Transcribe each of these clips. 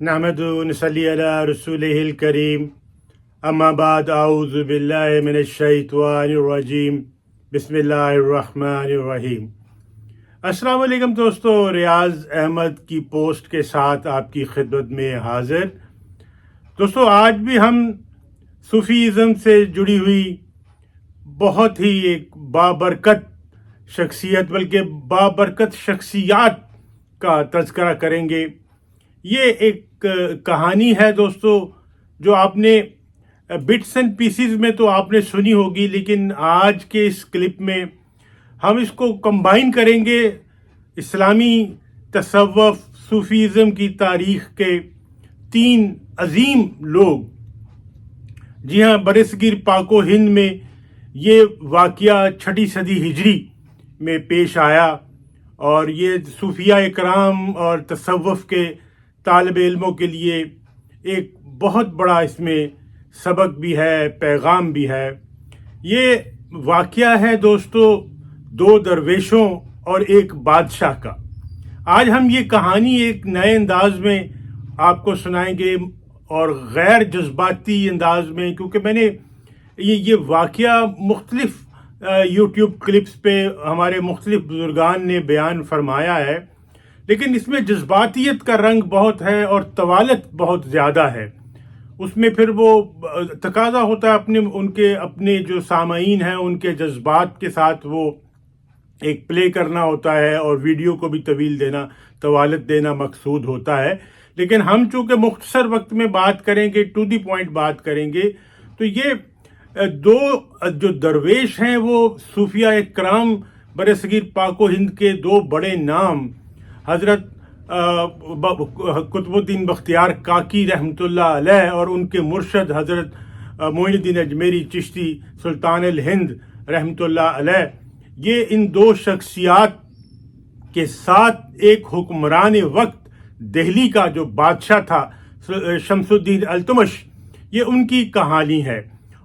نحمدہ ونصلی علی رسولہ الکریم اما بعد اعوذ باللہ من الشیطان الرجیم بسم اللہ الرحمن الرحیم۔ السلام علیکم دوستو، ریاض احمد کی پوسٹ کے ساتھ آپ کی خدمت میں حاضر۔ دوستو، آج بھی ہم صوفیزم سے جڑی ہوئی بہت ہی ایک بابرکت شخصیت بلکہ بابرکت شخصیات کا تذکرہ کریں گے۔ یہ ایک کہانی ہے دوستو جو آپ نے بٹس اینڈ پیسز میں تو آپ نے سنی ہوگی، لیکن آج کے اس کلپ میں ہم اس کو کمبائن کریں گے اسلامی تصوف صوفیزم کی تاریخ کے 3 عظیم لوگ۔ جی ہاں، برصغیر پاک و ہند میں یہ واقعہ 6 صدی ہجری میں پیش آیا، اور یہ صوفیاء کرام اور تصوف کے طالب علموں کے لیے ایک بہت بڑا اس میں سبق بھی ہے، پیغام بھی ہے۔ یہ واقعہ ہے دوستو 2 درویشوں اور ایک بادشاہ کا۔ آج ہم یہ کہانی ایک نئے انداز میں آپ کو سنائیں گے اور غیر جذباتی انداز میں، کیونکہ میں نے یہ واقعہ مختلف یوٹیوب کلپس پہ ہمارے مختلف بزرگان نے بیان فرمایا ہے، لیکن اس میں جذباتیت کا رنگ بہت ہے اور طوالت بہت زیادہ ہے۔ اس میں پھر وہ تقاضا ہوتا ہے اپنے جو سامعین ہیں ان کے جذبات کے ساتھ وہ ایک پلے کرنا ہوتا ہے، اور ویڈیو کو بھی طویل دینا، طوالت دینا مقصود ہوتا ہے۔ لیکن ہم چونکہ مختصر وقت میں بات کریں گے، ٹو دی پوائنٹ بات کریں گے، تو یہ 2 جو درویش ہیں وہ صوفیاء کرام برصغیر پاک و ہند کے 2 بڑے نام حضرت قطب الدین بختیار کاکی رحمۃ اللہ علیہ اور ان کے مرشد حضرت معین الدین اجمیری چشتی سلطان الہند رحمۃ اللہ علیہ۔ یہ ان 2 شخصیات کے ساتھ ایک حکمران وقت دہلی کا جو بادشاہ تھا شمس الدین التمش، یہ ان کی کہانی ہے،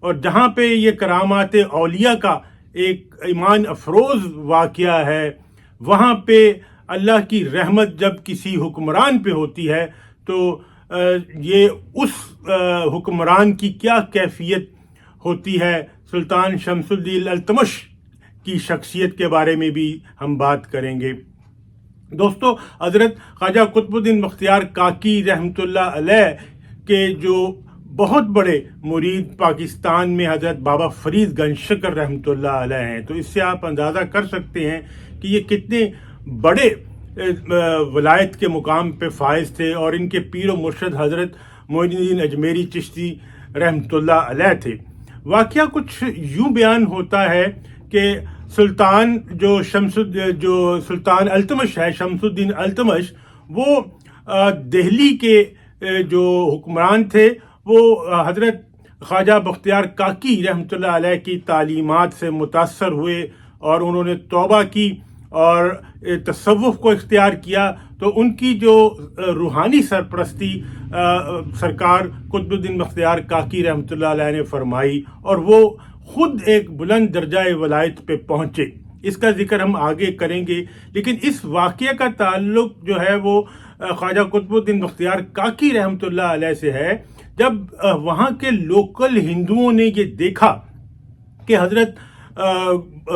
اور جہاں پہ یہ کرامات اولیاء کا ایک ایمان افروز واقعہ ہے، وہاں پہ اللہ کی رحمت جب کسی حکمران پہ ہوتی ہے تو یہ اس حکمران کی کیا کیفیت ہوتی ہے۔ سلطان شمس الدین التمش کی شخصیت کے بارے میں بھی ہم بات کریں گے۔ دوستو، حضرت خواجہ قطب الدین بختیار کاکی رحمۃ اللہ علیہ کے جو بہت بڑے مرید پاکستان میں حضرت بابا فرید گنج شکر رحمۃ اللہ علیہ ہیں، تو اس سے آپ اندازہ کر سکتے ہیں کہ یہ کتنے بڑے ولایت کے مقام پہ فائز تھے، اور ان کے پیر و مرشد حضرت معین الدین اجمیری چشتی رحمۃ اللہ علیہ تھے۔ واقعہ کچھ یوں بیان ہوتا ہے کہ جو سلطان التمش ہے، شمس الدین التمش، وہ دہلی کے جو حکمران تھے وہ حضرت خواجہ بختیار کاکی رحمۃ اللہ علیہ کی تعلیمات سے متاثر ہوئے، اور انہوں نے توبہ کی اور تصوف کو اختیار کیا۔ تو ان کی جو روحانی سرپرستی سرکار قطب الدین بختیار کاکی رحمۃ اللہ علیہ نے فرمائی، اور وہ خود ایک بلند درجہ ولایت پہ پہنچے۔ اس کا ذکر ہم آگے کریں گے، لیکن اس واقعہ کا تعلق جو ہے وہ خواجہ قطب الدین بختیار کاکی رحمۃ اللہ علیہ سے ہے۔ جب وہاں کے لوکل ہندوؤں نے یہ دیکھا کہ حضرت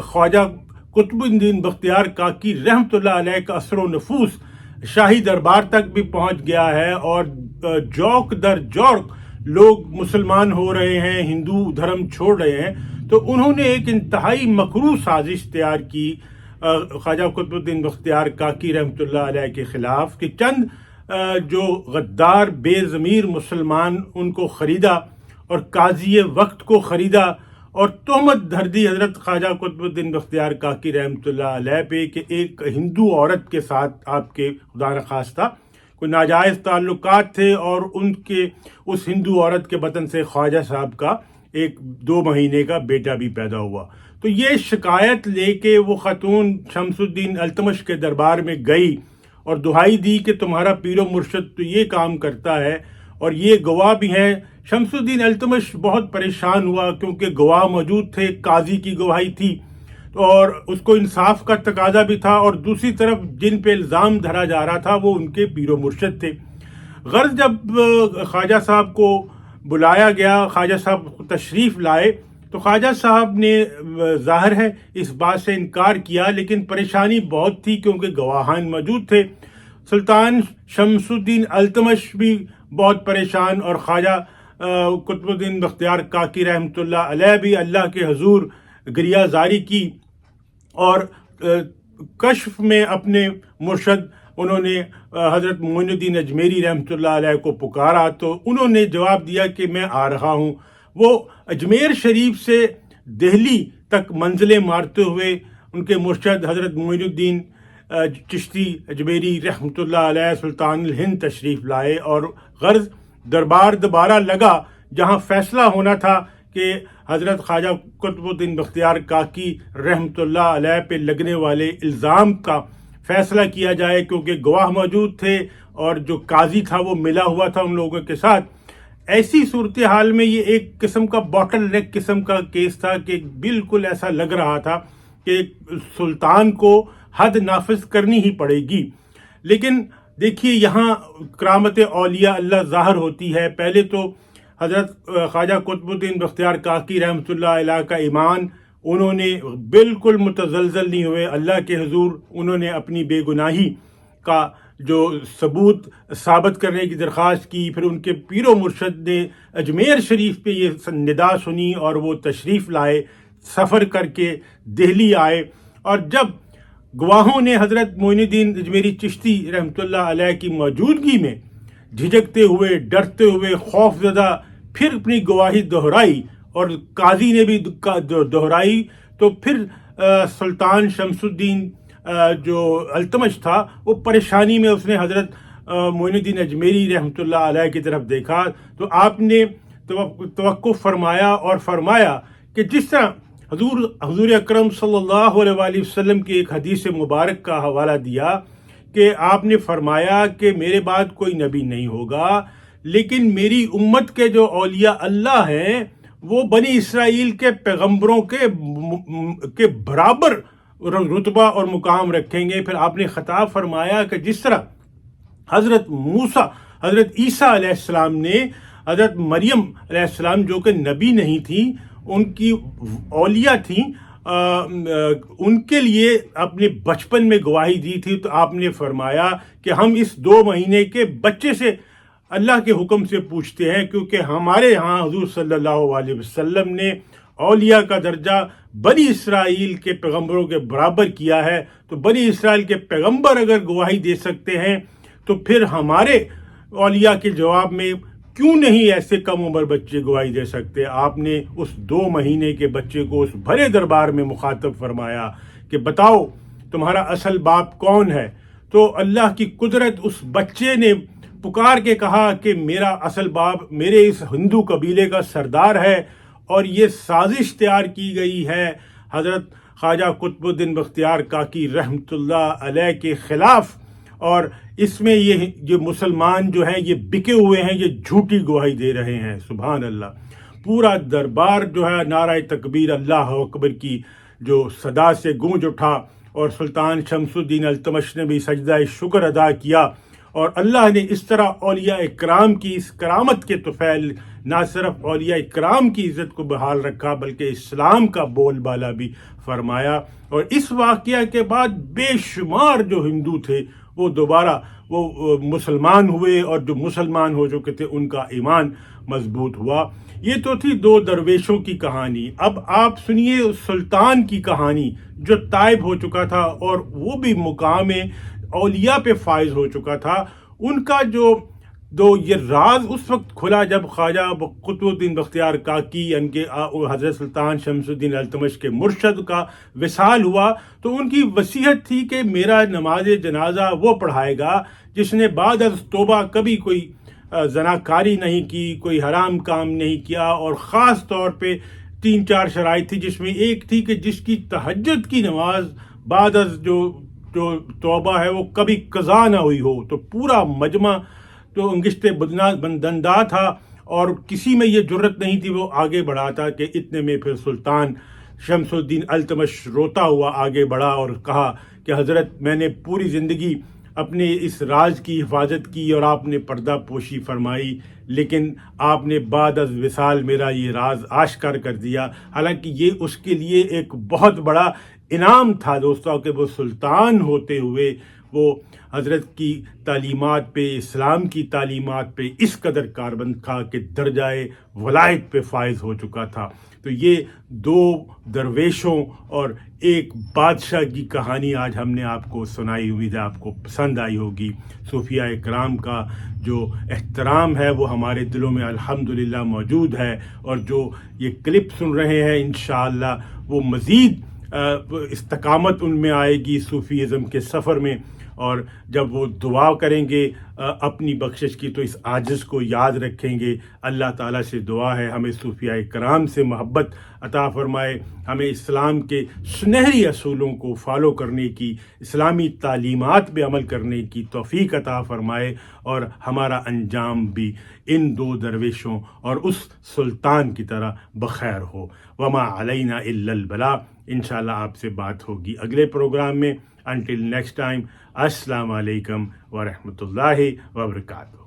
خواجہ قطب الدین بختیار کاکی رحمۃ اللہ علیہ کا اثر و نفوذ شاہی دربار تک بھی پہنچ گیا ہے، اور جوک در جوک لوگ مسلمان ہو رہے ہیں، ہندو دھرم چھوڑ رہے ہیں، تو انہوں نے ایک انتہائی مکروہ سازش تیار کی خواجہ قطب الدین بختیار کاکی رحمۃ اللہ علیہ کے خلاف، کہ چند جو غدار بے ضمیر مسلمان ان کو خریدا اور قاضی وقت کو خریدا، اور تہمت دھر دی حضرت خواجہ قطب الدین بختیار کاکی رحمۃ اللہ علیہ پہ کہ ایک ہندو عورت کے ساتھ آپ کے خدا نخواستہ کوئی ناجائز تعلقات تھے، اور ان کے اس ہندو عورت کے بطن سے خواجہ صاحب کا ایک 2 مہینے کا بیٹا بھی پیدا ہوا۔ تو یہ شکایت لے کے وہ خاتون شمس الدین التمش کے دربار میں گئی اور دہائی دی کہ تمہارا پیر و مرشد تو یہ کام کرتا ہے، اور یہ گواہ بھی ہیں۔ شمس الدین التمش بہت پریشان ہوا، کیونکہ گواہ موجود تھے، قاضی کی گواہی تھی، اور اس کو انصاف کا تقاضا بھی تھا، اور دوسری طرف جن پہ الزام دھرا جا رہا تھا وہ ان کے پیر و مرشد تھے۔ غرض جب خواجہ صاحب کو بلایا گیا، خواجہ صاحب تشریف لائے تو خواجہ صاحب نے ظاہر ہے اس بات سے انکار کیا، لیکن پریشانی بہت تھی کیونکہ گواہان موجود تھے۔ سلطان شمس الدین التمش بھی بہت پریشان، اور خواجہ قطب الدین بختیار کاکی رحمۃ اللہ علیہ بھی اللہ کے حضور گریہ زاری کی، اور کشف میں اپنے مرشد انہوں نے حضرت معین الدین اجمیری رحمۃ اللہ علیہ کو پکارا، تو انہوں نے جواب دیا کہ میں آ رہا ہوں۔ وہ اجمیر شریف سے دہلی تک منزلیں مارتے ہوئے ان کے مرشد حضرت معین الدین چشتی اجمیری رحمۃ اللہ علیہ سلطان الہند تشریف لائے، اور غرض دربار دوبارہ لگا جہاں فیصلہ ہونا تھا کہ حضرت خواجہ قطب الدین بختیار کاکی رحمۃ اللہ علیہ پہ لگنے والے الزام کا فیصلہ کیا جائے، کیونکہ گواہ موجود تھے اور جو قاضی تھا وہ ملا ہوا تھا ان لوگوں کے ساتھ۔ ایسی صورتحال میں یہ ایک قسم کا باٹل نیک قسم کا کیس تھا کہ بالکل ایسا لگ رہا تھا کہ سلطان کو حد نافذ کرنی ہی پڑے گی۔ لیکن دیکھیے یہاں کرامت اولیاء اللہ ظاہر ہوتی ہے۔ پہلے تو حضرت خواجہ قطب الدین بختیار کاکی رحمۃ اللہ علیہ کا ایمان، انہوں نے بالکل متزلزل نہیں ہوئے، اللہ کے حضور انہوں نے اپنی بے گناہی کا جو ثبوت ثابت کرنے کی درخواست کی، پھر ان کے پیر و مرشد نے اجمیر شریف پہ یہ ندا سنی اور وہ تشریف لائے، سفر کر کے دہلی آئے، اور جب گواہوں نے حضرت معین الدین اجمیری چشتی رحمۃ اللہ علیہ کی موجودگی میں جھجکتے ہوئے، ڈرتے ہوئے، خوف زدہ پھر اپنی گواہی دہرائی، اور قاضی نے بھی دہرائی، تو پھر سلطان شمس الدین جو التمش تھا وہ پریشانی میں اس نے حضرت معین الدین اجمیری رحمۃ اللہ علیہ کی طرف دیکھا، تو آپ نے توقف فرمایا اور فرمایا کہ جس طرح حضور اکرم صلی اللہ علیہ وآلہ وسلم کی ایک حدیث مبارک کا حوالہ دیا کہ آپ نے فرمایا کہ میرے بعد کوئی نبی نہیں ہوگا، لیکن میری امت کے جو اولیاء اللہ ہیں وہ بنی اسرائیل کے پیغمبروں کے برابر رتبہ اور مقام رکھیں گے۔ پھر آپ نے خطاب فرمایا کہ جس طرح حضرت موسیٰ، حضرت عیسیٰ علیہ السلام نے حضرت مریم علیہ السلام جو کہ نبی نہیں تھی، ان کی اولیاء تھیں، ان کے لیے اپنے بچپن میں گواہی دی تھی، تو آپ نے فرمایا کہ ہم اس 2 مہینے کے بچے سے اللہ کے حکم سے پوچھتے ہیں، کیونکہ ہمارے ہاں حضور صلی اللہ علیہ وسلم نے اولیاء کا درجہ بنی اسرائیل کے پیغمبروں کے برابر کیا ہے، تو بنی اسرائیل کے پیغمبر اگر گواہی دے سکتے ہیں تو پھر ہمارے اولیاء کے جواب میں کیوں نہیں ایسے کم عمر بچے گواہی دے سکتے۔ آپ نے اس 2 مہینے کے بچے کو اس بھرے دربار میں مخاطب فرمایا کہ بتاؤ تمہارا اصل باپ کون ہے، تو اللہ کی قدرت اس بچے نے پکار کے کہا کہ میرا اصل باپ میرے اس ہندو قبیلے کا سردار ہے، اور یہ سازش تیار کی گئی ہے حضرت خواجہ قطب الدین بختیار کاکی رحمۃ اللہ علیہ کے خلاف، اور اس میں یہ مسلمان جو ہیں یہ بکے ہوئے ہیں، یہ جھوٹی گواہی دے رہے ہیں۔ سبحان اللہ۔ پورا دربار جو ہے نعرہ تکبیر اللہ اکبر کی جو صدا سے گونج اٹھا، اور سلطان شمس الدین التمش نے بھی سجدہ شکر ادا کیا، اور اللہ نے اس طرح اولیاء اکرام کی اس کرامت کے طفیل نہ صرف اولیاء اکرام کی عزت کو بحال رکھا بلکہ اسلام کا بول بالا بھی فرمایا، اور اس واقعہ کے بعد بے شمار جو ہندو تھے وہ دوبارہ وہ مسلمان ہوئے، اور جو مسلمان ہو چکے تھے ان کا ایمان مضبوط ہوا۔ یہ تو تھی 2 درویشوں کی کہانی۔ اب آپ سنیے سلطان کی کہانی جو طائب ہو چکا تھا اور وہ بھی مقام اولیاء پہ فائز ہو چکا تھا۔ ان کا یہ راز اس وقت کھلا جب خواجہ قطب الدین بختیار کاکی ان کے حضرت سلطان شمس الدین التمش کے مرشد کا وصال ہوا، تو ان کی وصیت تھی کہ میرا نماز جنازہ وہ پڑھائے گا جس نے بعد از توبہ کبھی کوئی زناکاری نہیں کی، کوئی حرام کام نہیں کیا، اور خاص طور پہ 3-4 شرائط تھی، جس میں ایک تھی کہ جس کی تہجد کی نماز بعد از جو توبہ ہے وہ کبھی قضا نہ ہوئی ہو۔ تو پورا مجمع تو انگشت بندندہ تھا، اور کسی میں یہ جرت نہیں تھی وہ آگے بڑھاتا، کہ اتنے میں پھر سلطان شمس الدین التمش روتا ہوا آگے بڑھا اور کہا کہ حضرت میں نے پوری زندگی اپنے اس راز کی حفاظت کی اور آپ نے پردہ پوشی فرمائی، لیکن آپ نے بعد از وصال میرا یہ راز آشکار کر دیا، حالانکہ یہ اس کے لیے ایک بہت بڑا انعام تھا دوستوں کہ وہ سلطان ہوتے ہوئے وہ حضرت کی تعلیمات پہ، اسلام کی تعلیمات پہ اس قدر کاربند تھا کہ درجۂ ولایت پہ فائز ہو چکا تھا۔ تو یہ دو درویشوں اور ایک بادشاہ کی کہانی آج ہم نے آپ کو سنائی، امید ہے آپ کو پسند آئی ہوگی۔ صوفیاء کرام کا جو احترام ہے وہ ہمارے دلوں میں الحمدللہ موجود ہے، اور جو یہ کلپ سن رہے ہیں انشاءاللہ وہ مزید استقامت ان میں آئے گی صوفیزم کے سفر میں، اور جب وہ دعا کریں گے اپنی بخشش کی تو اس عاجز کو یاد رکھیں گے۔ اللہ تعالیٰ سے دعا ہے ہمیں صوفیاء کرام سے محبت عطا فرمائے، ہمیں اسلام کے سنہری اصولوں کو فالو کرنے کی، اسلامی تعلیمات پہ عمل کرنے کی توفیق عطا فرمائے، اور ہمارا انجام بھی ان دو درویشوں اور اس سلطان کی طرح بخیر ہو۔ وما علینا الا البلاغ۔ انشاءاللہ آپ سے بات ہوگی اگلے پروگرام میں۔ انٹل نیکسٹ ٹائم، السلام علیکم ورحمۃ اللہ وبرکاتہ۔